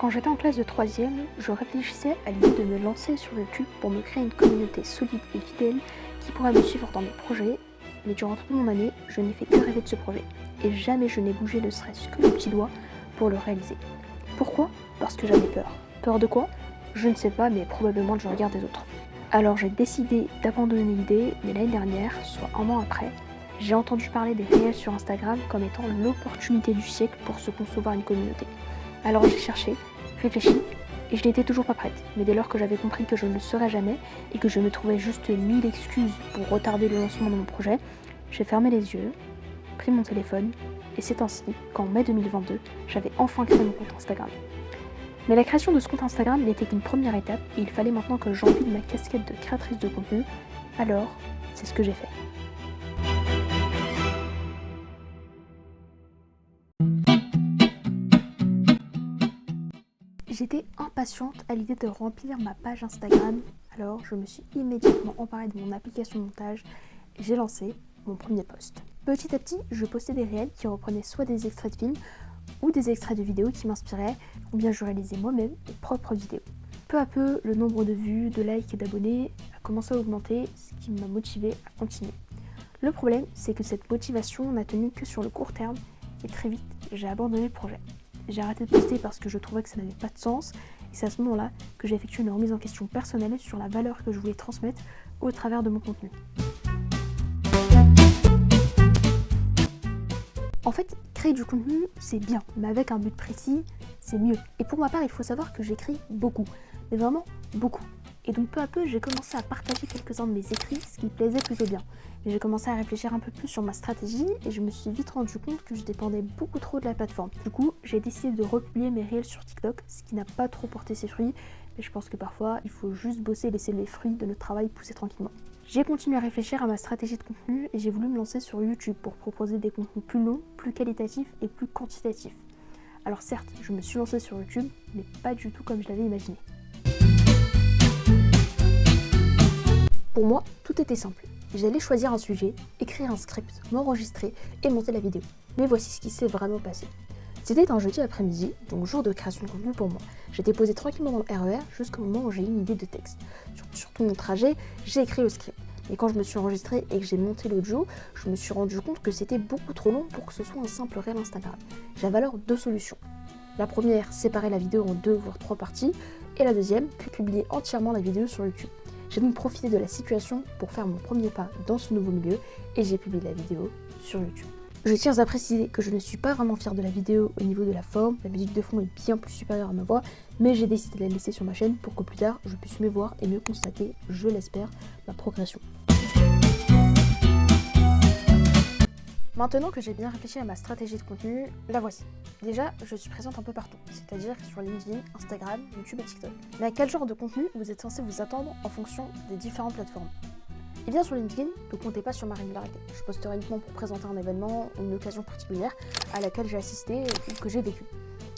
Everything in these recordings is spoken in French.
Quand j'étais en classe de 3e, je réfléchissais à l'idée de me lancer sur YouTube pour me créer une communauté solide et fidèle qui pourrait me suivre dans mes projets, mais durant toute mon année, je n'ai fait que rêver de ce projet, et jamais je n'ai bougé ne serait-ce que le petit doigt pour le réaliser. Pourquoi ? Parce que j'avais peur. Peur de quoi ? Je ne sais pas, mais probablement du regard des autres. Alors j'ai décidé d'abandonner l'idée, mais l'année dernière, soit un an après, j'ai entendu parler des réels sur Instagram comme étant l'opportunité du siècle pour se concevoir une communauté. Alors j'ai cherché, réfléchi, et je n'étais toujours pas prête. Mais dès lors que j'avais compris que je ne le serais jamais, et que je me trouvais juste 1000 excuses pour retarder le lancement de mon projet, j'ai fermé les yeux, pris mon téléphone, et c'est ainsi qu'en mai 2022, j'avais enfin créé mon compte Instagram. Mais la création de ce compte Instagram n'était qu'une première étape, et il fallait maintenant que j'enfile ma casquette de créatrice de contenu, alors c'est ce que j'ai fait. J'étais impatiente à l'idée de remplir ma page Instagram, alors je me suis immédiatement emparée de mon application de montage et j'ai lancé mon premier post. Petit à petit, je postais des réels qui reprenaient soit des extraits de films ou des extraits de vidéos qui m'inspiraient, ou bien je réalisais moi-même mes propres vidéos. Peu à peu, le nombre de vues, de likes et d'abonnés a commencé à augmenter, ce qui m'a motivée à continuer. Le problème, c'est que cette motivation n'a tenu que sur le court terme et très vite, j'ai abandonné le projet. J'ai arrêté de poster parce que je trouvais que ça n'avait pas de sens, et c'est à ce moment-là que j'ai effectué une remise en question personnelle sur la valeur que je voulais transmettre au travers de mon contenu. En fait, créer du contenu, c'est bien, mais avec un but précis, c'est mieux. Et pour ma part, il faut savoir que j'écris beaucoup, mais vraiment beaucoup. Et donc peu à peu, j'ai commencé à partager quelques-uns de mes écrits, ce qui plaisait plutôt bien. Mais j'ai commencé à réfléchir un peu plus sur ma stratégie et je me suis vite rendu compte que je dépendais beaucoup trop de la plateforme. Du coup, j'ai décidé de republier mes réels sur TikTok, ce qui n'a pas trop porté ses fruits, mais je pense que parfois, il faut juste bosser et laisser les fruits de notre travail pousser tranquillement. J'ai continué à réfléchir à ma stratégie de contenu et j'ai voulu me lancer sur YouTube pour proposer des contenus plus longs, plus qualitatifs et plus quantitatifs. Alors certes, je me suis lancée sur YouTube, mais pas du tout comme je l'avais imaginé. Pour moi, tout était simple. J'allais choisir un sujet, écrire un script, m'enregistrer et monter la vidéo. Mais voici ce qui s'est vraiment passé. C'était un jeudi après-midi, donc jour de création de contenu pour moi. J'étais posée tranquillement dans le RER jusqu'au moment où j'ai eu une idée de texte. Sur tout mon trajet, j'ai écrit le script. Et quand je me suis enregistrée et que j'ai monté l'audio, je me suis rendu compte que c'était beaucoup trop long pour que ce soit un simple réel Instagram. J'avais alors deux solutions. La première, séparer la vidéo en 2 voire 3 parties, et la deuxième, publier entièrement la vidéo sur YouTube. J'ai donc profité de la situation pour faire mon premier pas dans ce nouveau milieu et j'ai publié la vidéo sur YouTube. Je tiens à préciser que je ne suis pas vraiment fière de la vidéo au niveau de la forme, la musique de fond est bien plus supérieure à ma voix, mais j'ai décidé de la laisser sur ma chaîne pour que plus tard je puisse mieux voir et mieux constater, je l'espère, ma progression. Maintenant que j'ai bien réfléchi à ma stratégie de contenu, la voici. Déjà, je suis présente un peu partout, c'est-à-dire sur LinkedIn, Instagram, YouTube et TikTok. Mais à quel genre de contenu vous êtes censé vous attendre en fonction des différentes plateformes ? Et bien sur LinkedIn, ne comptez pas sur ma régularité. Je posterai uniquement pour présenter un événement ou une occasion particulière à laquelle j'ai assisté ou que j'ai vécu.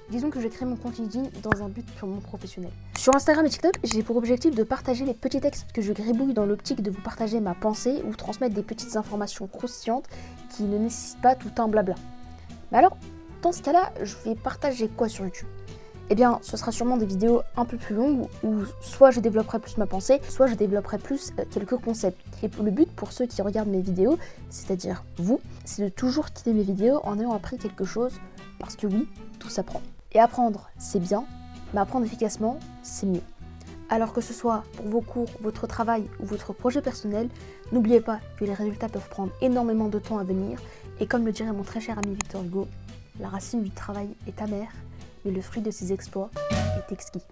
Disons que j'ai créé mon compte LinkedIn dans un but purement professionnel. Sur Instagram et TikTok, j'ai pour objectif de partager les petits textes que je gribouille dans l'optique de vous partager ma pensée ou transmettre des petites informations croustillantes qui ne nécessitent pas tout un blabla. Mais alors, dans ce cas-là, je vais partager quoi sur YouTube ? Eh bien, ce sera sûrement des vidéos un peu plus longues où soit je développerai plus ma pensée, soit je développerai plus quelques concepts. Et le but pour ceux qui regardent mes vidéos, c'est-à-dire vous, c'est de toujours quitter mes vidéos en ayant appris quelque chose, parce que oui, tout s'apprend. Et apprendre, c'est bien, mais apprendre efficacement, c'est mieux. Alors que ce soit pour vos cours, votre travail ou votre projet personnel, n'oubliez pas que les résultats peuvent prendre énormément de temps à venir, et comme le dirait mon très cher ami Victor Hugo, la racine du travail est amère, mais le fruit de ses exploits est exquis.